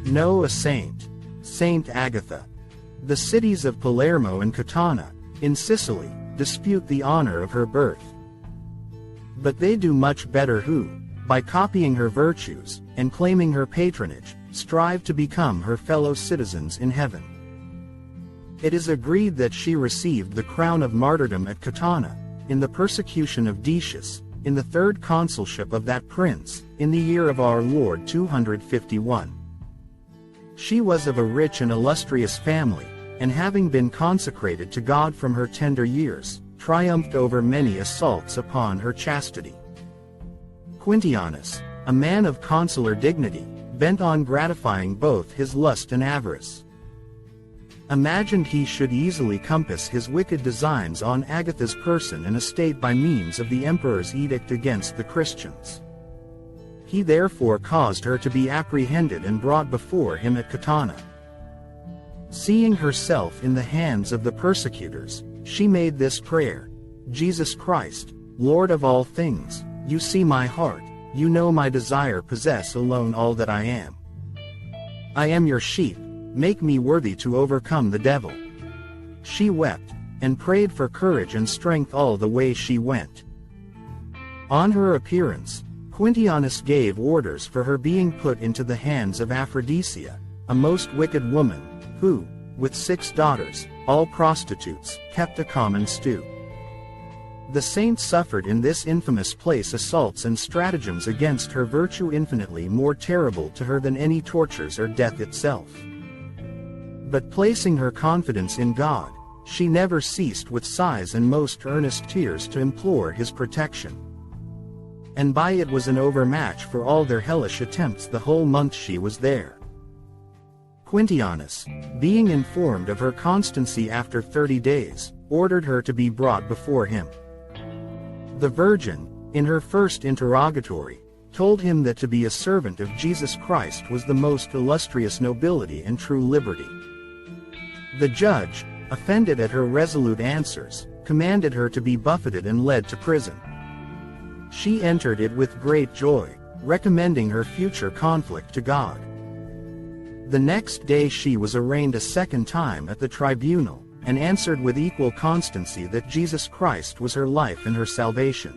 Know a saint. Saint Agatha. The cities of Palermo and Catana, in Sicily, dispute the honor of her birth. But they do much better who, by copying her virtues, and claiming her patronage, strive to become her fellow citizens in heaven. It is agreed that she received the crown of martyrdom at Catana, in the persecution of Decius, in the third consulship of that prince, in the year of our Lord 251. She was of a rich and illustrious family, and having been consecrated to God from her tender years, triumphed over many assaults upon her chastity. Quintianus, a man of consular dignity, bent on gratifying both his lust and avarice, imagined he should easily compass his wicked designs on Agatha's person and estate by means of the emperor's edict against the Christians. He therefore caused her to be apprehended and brought before him at Catana. Seeing herself in the hands of the persecutors, she made this prayer: Jesus Christ, Lord of all things, you see my heart, you know my desire, possess alone all that I am. I am your sheep, make me worthy to overcome the devil. She wept, and prayed for courage and strength all the way she went. On her appearance, Quintianus gave orders for her being put into the hands of Aphrodisia, a most wicked woman, who, with 6 daughters, all prostitutes, kept a common stew. The saint suffered in this infamous place assaults and stratagems against her virtue infinitely more terrible to her than any tortures or death itself. But placing her confidence in God, she never ceased with sighs and most earnest tears to implore his protection. And by it was an overmatch for all their hellish attempts the whole month she was there. Quintianus, being informed of her constancy after 30 days, ordered her to be brought before him. The Virgin, in her first interrogatory, told him that to be a servant of Jesus Christ was the most illustrious nobility and true liberty. The judge, offended at her resolute answers, commanded her to be buffeted and led to prison. She entered it with great joy, recommending her future conflict to God. The next day she was arraigned a second time at the tribunal, and answered with equal constancy that Jesus Christ was her life and her salvation.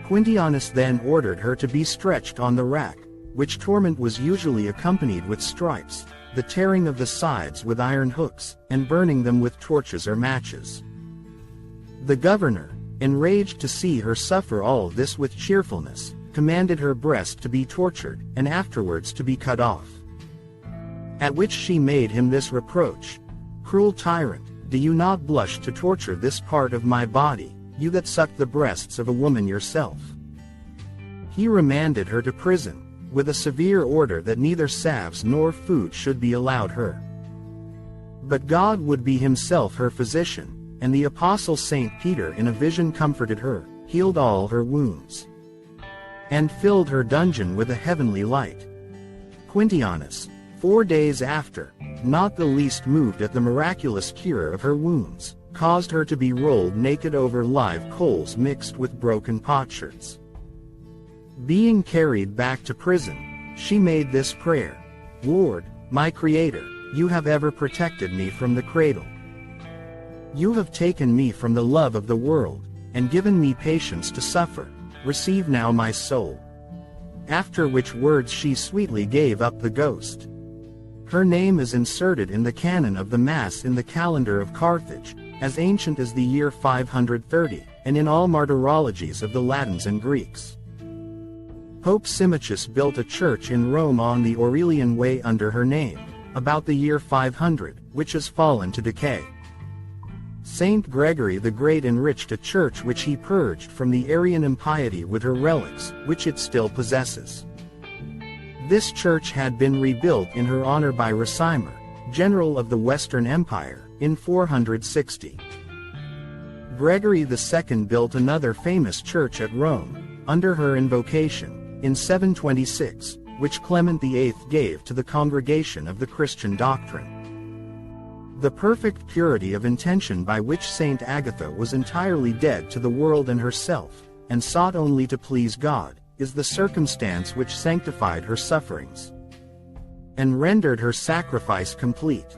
Quintianus then ordered her to be stretched on the rack, which torment was usually accompanied with stripes, the tearing of the sides with iron hooks, and burning them with torches or matches. The governor, enraged to see her suffer all this with cheerfulness, commanded her breast to be tortured, and afterwards to be cut off. At which she made him this reproach: Cruel tyrant, do you not blush to torture this part of my body, you that suck the breasts of a woman yourself? He remanded her to prison, with a severe order that neither salves nor food should be allowed her. But God would be himself her physician, and the apostle Saint Peter in a vision comforted her, healed all her wounds, and filled her dungeon with a heavenly light. Quintianus, 4 days after, not the least moved at the miraculous cure of her wounds, caused her to be rolled naked over live coals mixed with broken potsherds. Being carried back to prison, she made this prayer: Lord, my Creator, you have ever protected me from the cradle. You have taken me from the love of the world, and given me patience to suffer. Receive now my soul. After which words she sweetly gave up the ghost. Her name is inserted in the canon of the Mass in the calendar of Carthage, as ancient as the year 530, and in all martyrologies of the Latins and Greeks. Pope Symmachus built a church in Rome on the Aurelian Way under her name, about the year 500, which has fallen to decay. Saint Gregory the Great enriched a church which he purged from the Arian impiety with her relics, which it still possesses. This church had been rebuilt in her honor by Ricimer, general of the Western Empire, in 460. Gregory II built another famous church at Rome, under her invocation, in 726, which Clement VIII gave to the Congregation of the Christian Doctrine. The perfect purity of intention by which Saint Agatha was entirely dead to the world and herself, and sought only to please God, is the circumstance which sanctified her sufferings. and rendered her sacrifice complete.